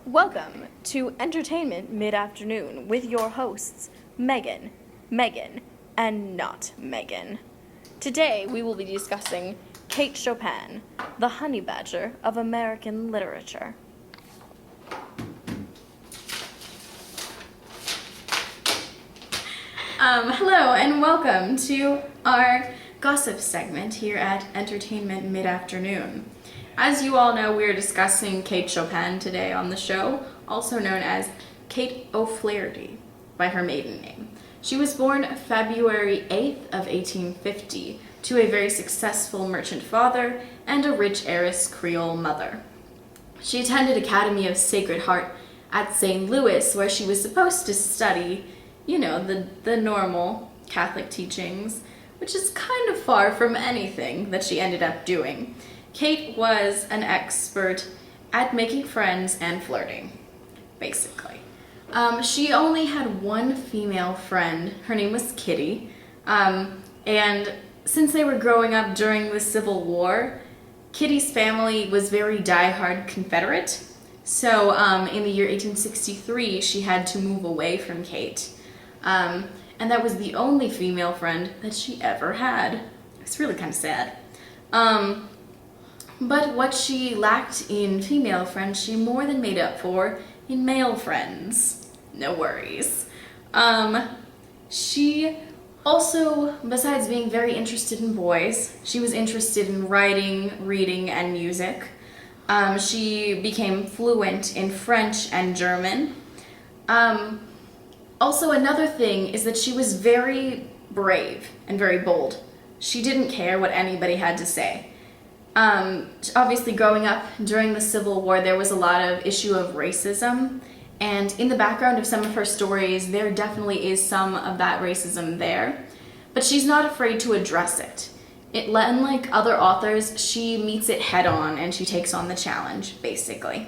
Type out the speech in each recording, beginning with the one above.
Welcome to Entertainment Mid-Afternoon with your hosts, Megan, and not Megan. Today we will be discussing Kate Chopin, the honey badger of American literature. Hello and welcome to our gossip segment here at Entertainment Mid-Afternoon. As you all know, we are discussing Kate Chopin today on the show, also known as Kate O'Flaherty by her maiden name. She was born February 8th of 1850 to a very successful merchant father and a rich heiress Creole mother. She attended Academy of Sacred Heart at St. Louis, where she was supposed to study, the normal Catholic teachings, which is kind of far from anything that she ended up doing. Kate was an expert at making friends and flirting, basically. She only had one female friend. Her name was Kitty. And since they were growing up during the Civil War, Kitty's family was very diehard Confederate. So in the year 1863, she had to move away from Kate. And that was the only female friend that she ever had. It's really kind of sad. But what she lacked in female friends, she more than made up for in male friends. No worries. She also, besides being very interested in boys, she was interested in writing, reading, and music. She became fluent in French and German. Also, another thing is that she was very brave and very bold. She didn't care what anybody had to say. Obviously, growing up during the Civil War, there was a lot of issue of racism, and in the background of some of her stories, there definitely is some of that racism there, but she's not afraid to address it. Unlike other authors, she meets it head on, and she takes on the challenge, basically.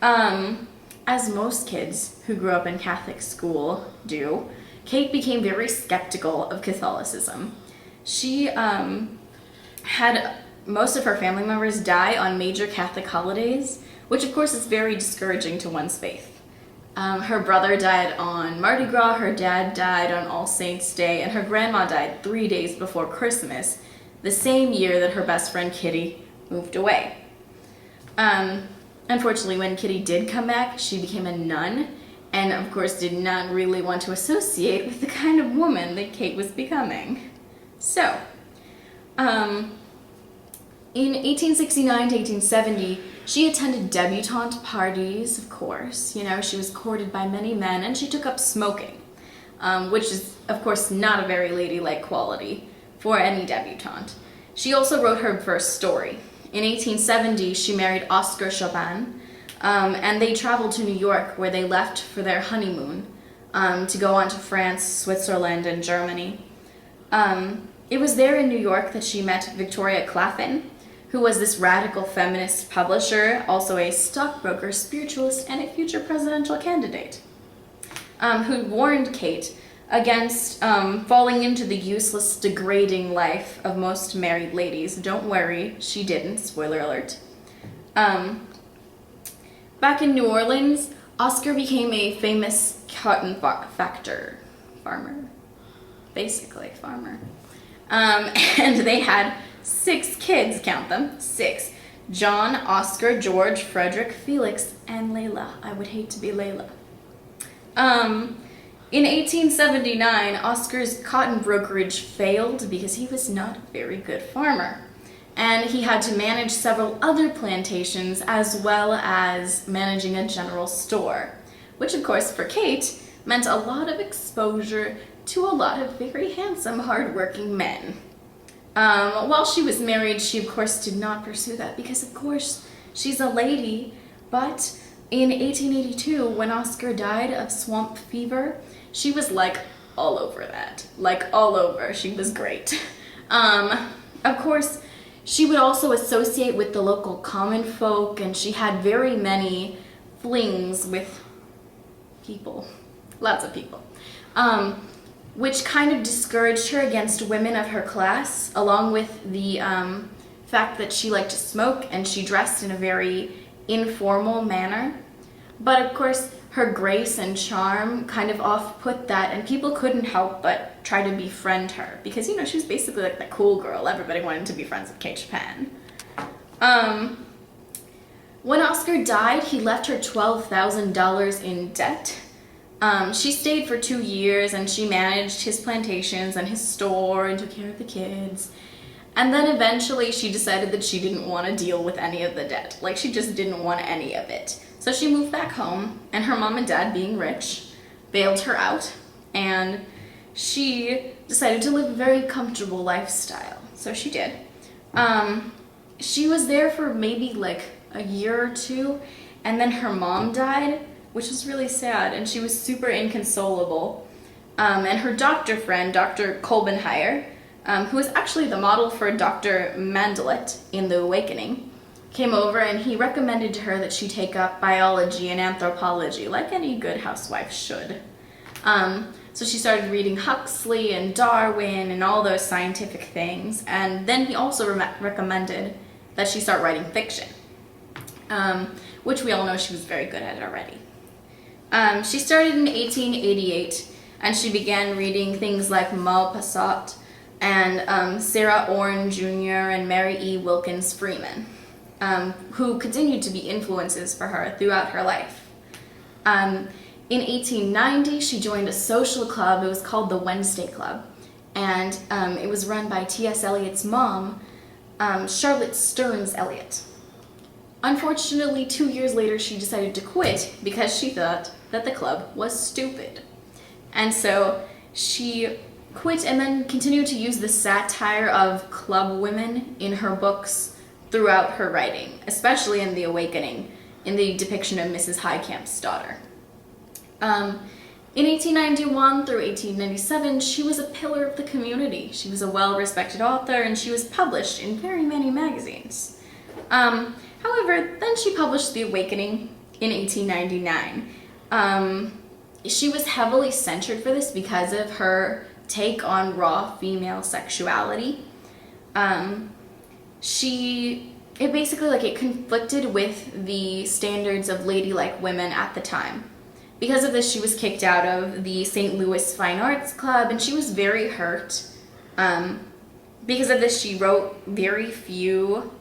As most kids who grew up in Catholic school do, Kate became very skeptical of Catholicism. She had most of her family members die on major Catholic holidays, which of course is very discouraging to one's faith. Her brother died on Mardi Gras, her dad died on All Saints' Day, and her grandma died 3 days before Christmas, the same year that her best friend Kitty moved away. Unfortunately, when Kitty did come back, she became a nun, and of course did not really want to associate with the kind of woman that Kate was becoming. So, in 1869 to 1870, she attended debutante parties, of course. She was courted by many men, and she took up smoking, which is, of course, not a very ladylike quality for any debutante. She also wrote her first story. In 1870, she married Oscar Chopin, and they traveled to New York, where they left for their honeymoon to go on to France, Switzerland, and Germany. It was there in New York that she met Victoria Claflin, who was this radical feminist publisher, also a stockbroker, spiritualist, and a future presidential candidate, who warned Kate against falling into the useless, degrading life of most married ladies. Don't worry, she didn't, spoiler alert. Back in New Orleans, Oscar became a famous cotton farmer. And they had 6 kids, count them, 6. John, Oscar, George, Frederick, Felix, and Layla. I would hate to be Layla. In 1879, Oscar's cotton brokerage failed because he was not a very good farmer. And he had to manage several other plantations as well as managing a general store, which of course for Kate meant a lot of exposure to a lot of very handsome, hardworking men. While she was married, she of course did not pursue that because of course she's a lady, but in 1882, when Oscar died of swamp fever, she was all over that. All over. She was great. Of course, she would also associate with the local common folk, and she had very many flings with people. Lots of people. Which kind of discouraged her against women of her class, along with the fact that she liked to smoke and she dressed in a very informal manner. But of course, her grace and charm kind of off-put that, and people couldn't help but try to befriend her because, you know, she was basically like the cool girl. Everybody wanted to be friends with Kate Chopin. When Oscar died, he left her $12,000 in debt. She stayed for 2 years and she managed his plantations and his store and took care of the kids. And then eventually she decided that she didn't want to deal with any of the debt. Like, she just didn't want any of it. So she moved back home, and her mom and dad, being rich, bailed her out, and she decided to live a very comfortable lifestyle. So she did. She was there for maybe like a year or two, and then her mom died, which was really sad, and she was super inconsolable. And her doctor friend, Dr. Kolbenheyer, who was actually the model for Dr. Mandelet in The Awakening, came over and he recommended to her that she take up biology and anthropology, like any good housewife should. So she started reading Huxley and Darwin and all those scientific things, and then he also recommended that she start writing fiction, which we all know she was very good at already. She started in 1888, and she began reading things like Maupassant and Sarah Orne Jr. and Mary E. Wilkins Freeman, who continued to be influences for her throughout her life. In 1890, she joined a social club. It was called the Wednesday Club, and it was run by T.S. Eliot's mom, Charlotte Stearns Eliot. Unfortunately, 2 years later, she decided to quit because she thought that the club was stupid. And so she quit and then continued to use the satire of club women in her books throughout her writing, especially in The Awakening, in the depiction of Mrs. Highcamp's daughter. In 1891 through 1897, she was a pillar of the community. She was a well-respected author, and she was published in very many magazines. However, then she published The Awakening in 1899. She was heavily censored for this because of her take on raw female sexuality. It conflicted with the standards of ladylike women at the time. Because of this, she was kicked out of the St. Louis Fine Arts Club, and she was very hurt. Because of this, she wrote very few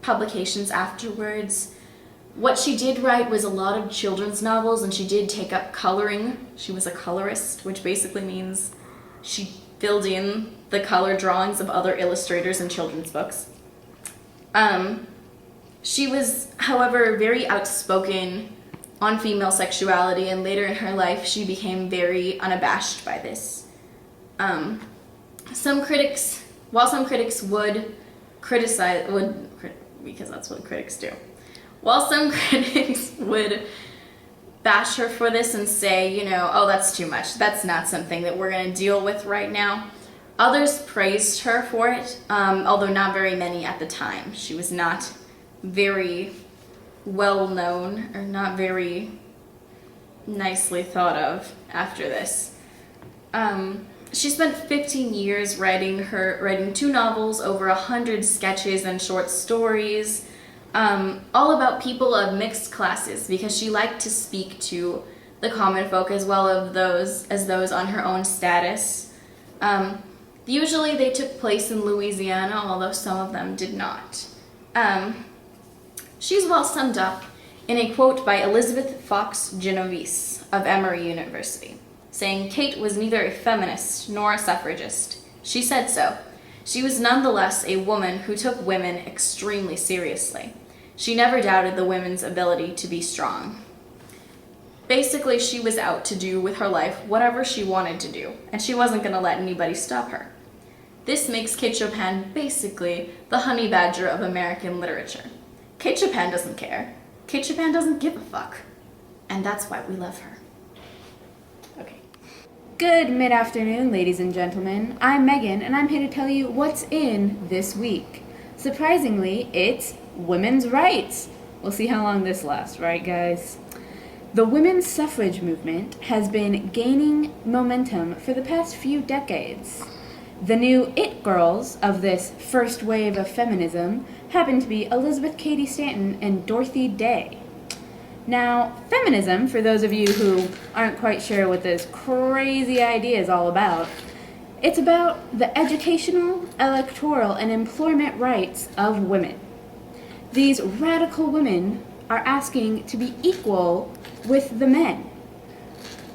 publications afterwards. What she did write was a lot of children's novels, and she did take up coloring. She was a colorist, which basically means she filled in the color drawings of other illustrators in children's books. She was, however, very outspoken on female sexuality, and later in her life she became very unabashed by this. While some critics would criticize, because that's what critics do. While some critics would bash her for this and say, you know, oh, that's too much, that's not something that we're going to deal with right now, others praised her for it, although not very many at the time. She was not very well known, or not very nicely thought of after this. She spent 15 years writing 2 novels, over 100 sketches and short stories, all about people of mixed classes, because she liked to speak to the common folk as well as those on her own status. Usually they took place in Louisiana, although some of them did not. She's well summed up in a quote by Elizabeth Fox Genovese of Emory University, saying, "Kate was neither a feminist nor a suffragist. She said so. She was nonetheless a woman who took women extremely seriously. She never doubted the women's ability to be strong." Basically, she was out to do with her life whatever she wanted to do, and she wasn't going to let anybody stop her. This makes Kate Chopin basically the honey badger of American literature. Kate Chopin doesn't care. Kate Chopin doesn't give a fuck. And that's why we love her. Okay. Good mid-afternoon, ladies and gentlemen. I'm Megan, and I'm here to tell you what's in this week. Surprisingly, it's women's rights. We'll see how long this lasts, right, guys? The women's suffrage movement has been gaining momentum for the past few decades. The new it girls of this first wave of feminism happen to be Elizabeth Cady Stanton and Dorothy Day. Now, feminism, for those of you who aren't quite sure what this crazy idea is all about, it's about the educational, electoral, and employment rights of women. These radical women are asking to be equal with the men.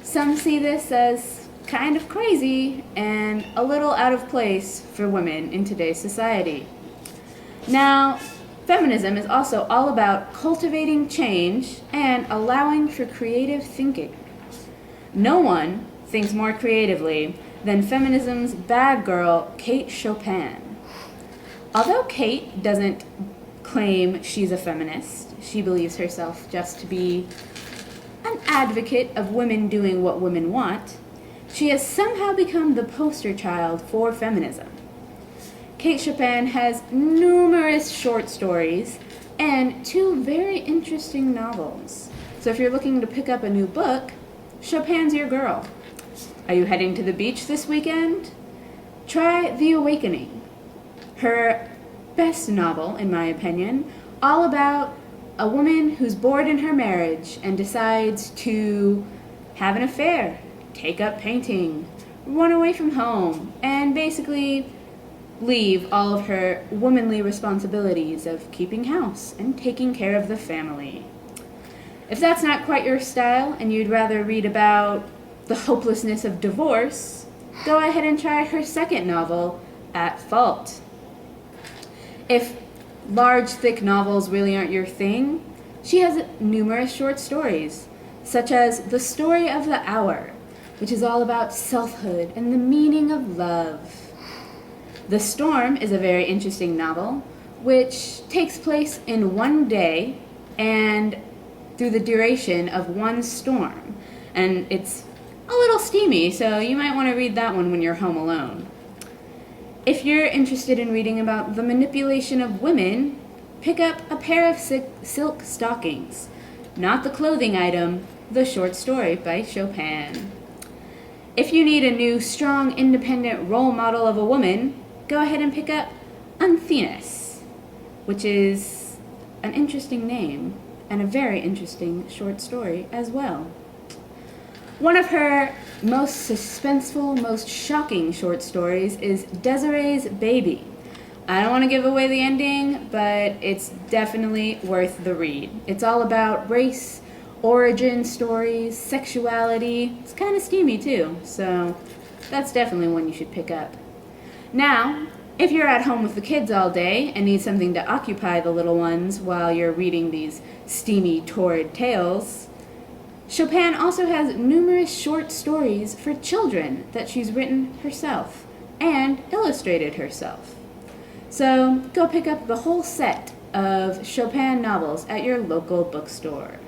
Some see this as kind of crazy and a little out of place for women in today's society. Now, feminism is also all about cultivating change and allowing for creative thinking. No one thinks more creatively than feminism's bad girl, Kate Chopin. Although Kate doesn't claim she's a feminist, she believes herself just to be an advocate of women doing what women want, she has somehow become the poster child for feminism. Kate Chopin has numerous short stories and 2 very interesting novels. So if you're looking to pick up a new book, Chopin's your girl. Are you heading to the beach this weekend? Try The Awakening, her best novel, in my opinion, all about a woman who's bored in her marriage and decides to have an affair, take up painting, run away from home, and basically leave all of her womanly responsibilities of keeping house and taking care of the family. If that's not quite your style and you'd rather read about the hopelessness of divorce, go ahead and try her second novel, At Fault. If large, thick novels really aren't your thing, she has numerous short stories, such as The Story of the Hour, which is all about selfhood and the meaning of love. The Storm is a very interesting novel, which takes place in one day and through the duration of one storm. And it's a little steamy, so you might want to read that one when you're home alone. If you're interested in reading about the manipulation of women, pick up A Pair of Silk Stockings. Not the clothing item, the short story by Chopin. If you need a new, strong, independent role model of a woman, go ahead and pick up Unthinus, which is an interesting name and a very interesting short story as well. One of her most suspenseful, most shocking short stories is Desiree's Baby. I don't want to give away the ending, but it's definitely worth the read. It's all about race, origin stories, sexuality. It's kind of steamy too, so that's definitely one you should pick up. Now, if you're at home with the kids all day and need something to occupy the little ones while you're reading these steamy, torrid tales, Chopin also has numerous short stories for children that she's written herself and illustrated herself. So go pick up the whole set of Chopin novels at your local bookstore.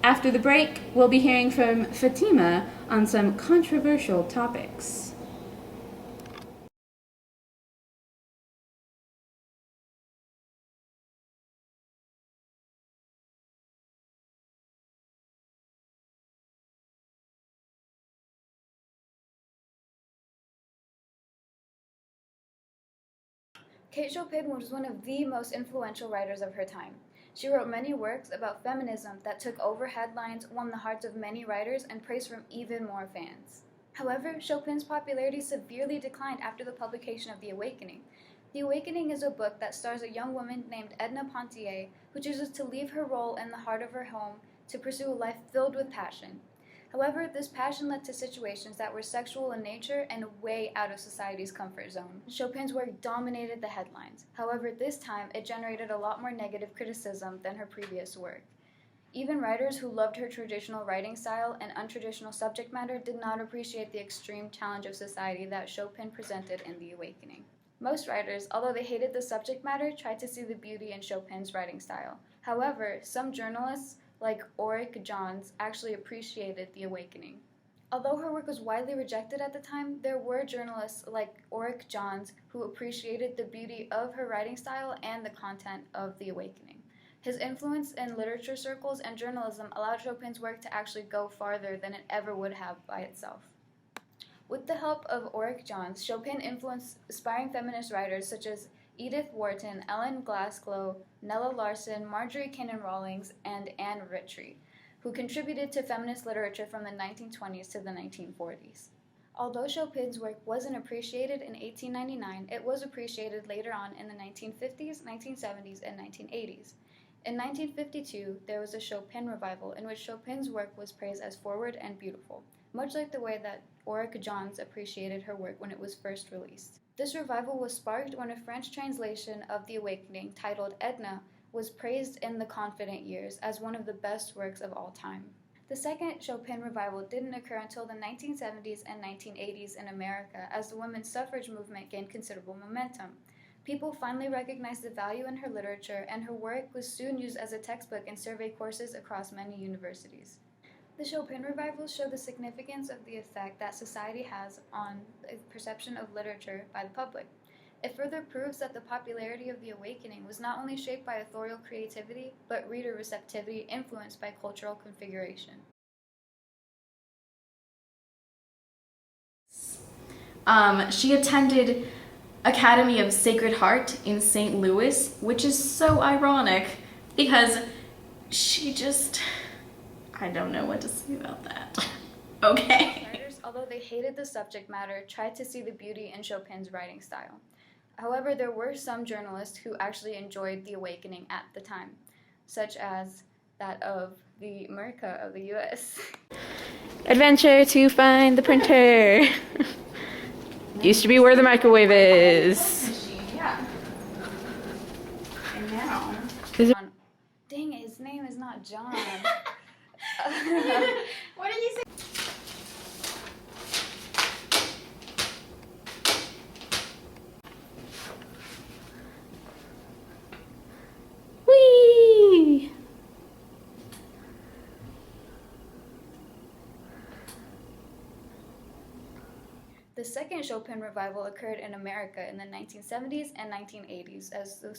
After the break, we'll be hearing from Fatima on some controversial topics. Kate Chopin was one of the most influential writers of her time. She wrote many works about feminism that took over headlines, won the hearts of many writers, and praise from even more fans. However, Chopin's popularity severely declined after the publication of The Awakening. The Awakening is a book that stars a young woman named Edna Pontier who chooses to leave her role in the heart of her home to pursue a life filled with passion. However, this passion led to situations that were sexual in nature and way out of society's comfort zone. Chopin's work dominated the headlines. However, this time it generated a lot more negative criticism than her previous work. Even writers who loved her traditional writing style and untraditional subject matter did not appreciate the extreme challenge of society that Chopin presented in The Awakening. Most writers, although they hated the subject matter, tried to see the beauty in Chopin's writing style. However, some journalists like Ulrich Johns actually appreciated The Awakening. Although her work was widely rejected at the time, there were journalists like Ulrich Johns who appreciated the beauty of her writing style and the content of The Awakening. His influence in literature circles and journalism allowed Chopin's work to actually go farther than it ever would have by itself. With the help of Ulrich Johns, Chopin influenced aspiring feminist writers such as Edith Wharton, Ellen Glasgow, Nella Larson, Marjorie Kinnan Rawlings, and Anne Ritchie, who contributed to feminist literature from the 1920s to the 1940s. Although Chopin's work wasn't appreciated in 1899, it was appreciated later on in the 1950s, 1970s, and 1980s. In 1952, there was a Chopin revival in which Chopin's work was praised as forward and beautiful, much like the way that Auric Johns appreciated her work when it was first released. This revival was sparked when a French translation of The Awakening, titled Edna, was praised in The Confident Years as one of the best works of all time. The second Chopin revival didn't occur until the 1970s and 1980s in America as the women's suffrage movement gained considerable momentum. People finally recognized the value in her literature, and her work was soon used as a textbook in survey courses across many universities. The Chopin revivals show the significance of the effect that society has on the perception of literature by the public. It further proves that the popularity of The Awakening was not only shaped by authorial creativity, but reader receptivity influenced by cultural configuration. She attended Academy of Sacred Heart in St. Louis, which is so ironic because I don't know what to say about that. Okay. Writers, although they hated the subject matter, tried to see the beauty in Chopin's writing style. However, there were some journalists who actually enjoyed The Awakening at the time, such as that of the America of the U.S. Adventure to find the printer. Used to be where the microwave is. Machine, yeah. And now. Dang it, his name is not John. What did you say? Whee! The second Chopin revival occurred in America in the 1970s and 1980s as the